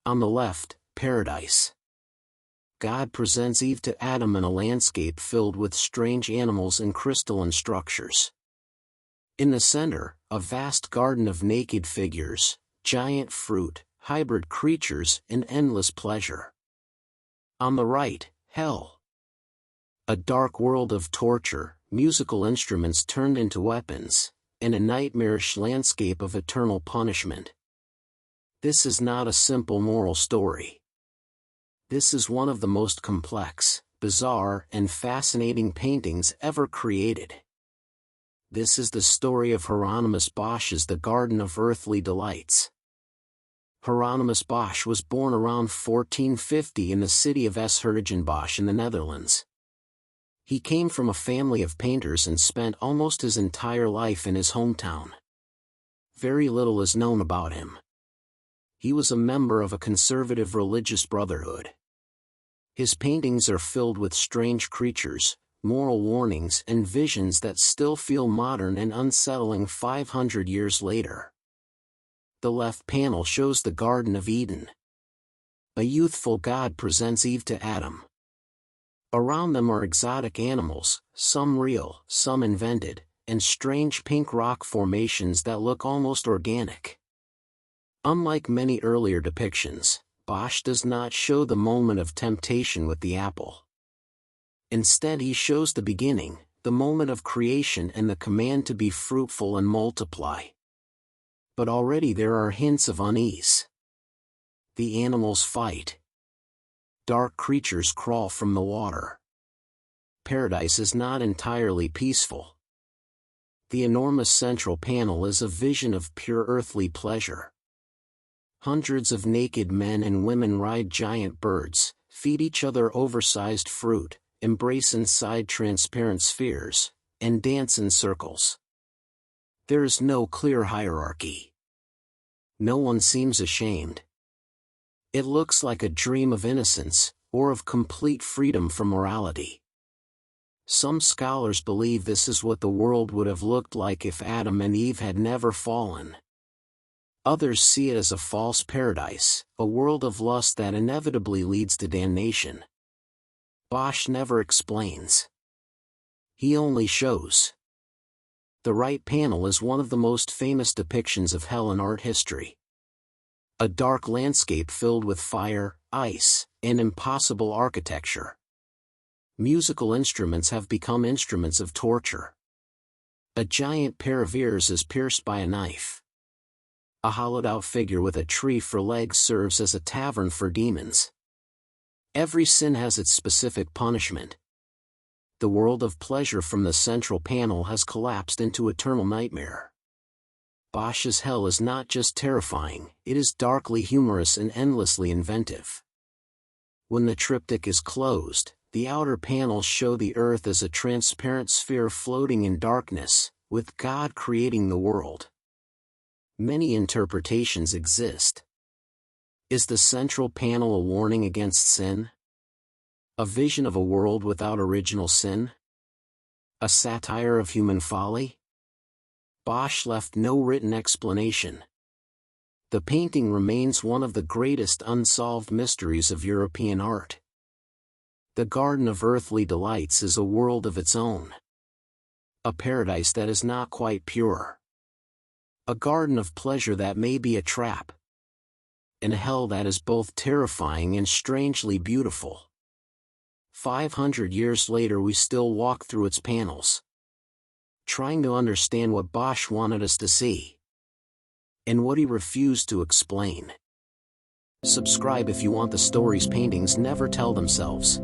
On the left, paradise. God presents Eve to Adam in a landscape filled with strange animals and crystalline structures. In the center, a vast garden of naked figures, giant fruit, hybrid creatures, and endless pleasure. On the right, hell. A dark world of torture, musical instruments turned into weapons, and a nightmarish landscape of eternal punishment. This is not a simple moral story. This is one of the most complex, bizarre, and fascinating paintings ever created. This is the story of Hieronymus Bosch's The Garden of Earthly Delights. Hieronymus Bosch was born around 1450 in the city of Bosch in the Netherlands. He came from a family of painters and spent almost his entire life in his hometown. Very little is known about him. He was a member of a conservative religious brotherhood. His paintings are filled with strange creatures, moral warnings, and visions that still feel modern and unsettling 500 years later. The left panel shows the Garden of Eden. A youthful God presents Eve to Adam. Around them are exotic animals, some real, some invented, and strange pink rock formations that look almost organic. Unlike many earlier depictions, Bosch does not show the moment of temptation with the apple. Instead, he shows the beginning, the moment of creation, and the command to be fruitful and multiply. But already there are hints of unease. The animals fight. Dark creatures crawl from the water. Paradise is not entirely peaceful. The enormous central panel is a vision of pure earthly pleasure. Hundreds of naked men and women ride giant birds, feed each other oversized fruit, embrace inside transparent spheres, and dance in circles. There is no clear hierarchy. No one seems ashamed. It looks like a dream of innocence, or of complete freedom from morality. Some scholars believe this is what the world would have looked like if Adam and Eve had never fallen. Others see it as a false paradise, a world of lust that inevitably leads to damnation. Bosch never explains. He only shows. The right panel is one of the most famous depictions of hell in art history. A dark landscape filled with fire, ice, and impossible architecture. Musical instruments have become instruments of torture. A giant pair of ears is pierced by a knife. A hollowed-out figure with a tree for legs serves as a tavern for demons. Every sin has its specific punishment. The world of pleasure from the central panel has collapsed into eternal nightmare. Bosch's hell is not just terrifying, it is darkly humorous and endlessly inventive. When the triptych is closed, the outer panels show the earth as a transparent sphere floating in darkness, with God creating the world. Many interpretations exist. Is the central panel a warning against sin? A vision of a world without original sin? A satire of human folly? Bosch left no written explanation. The painting remains one of the greatest unsolved mysteries of European art. The Garden of Earthly Delights is a world of its own. A paradise that is not quite pure. A garden of pleasure that may be a trap. And a hell that is both terrifying and strangely beautiful. 500 years later we still walk through its panels, trying to understand what Bosch wanted us to see, and what he refused to explain. Subscribe if you want the stories paintings never tell themselves.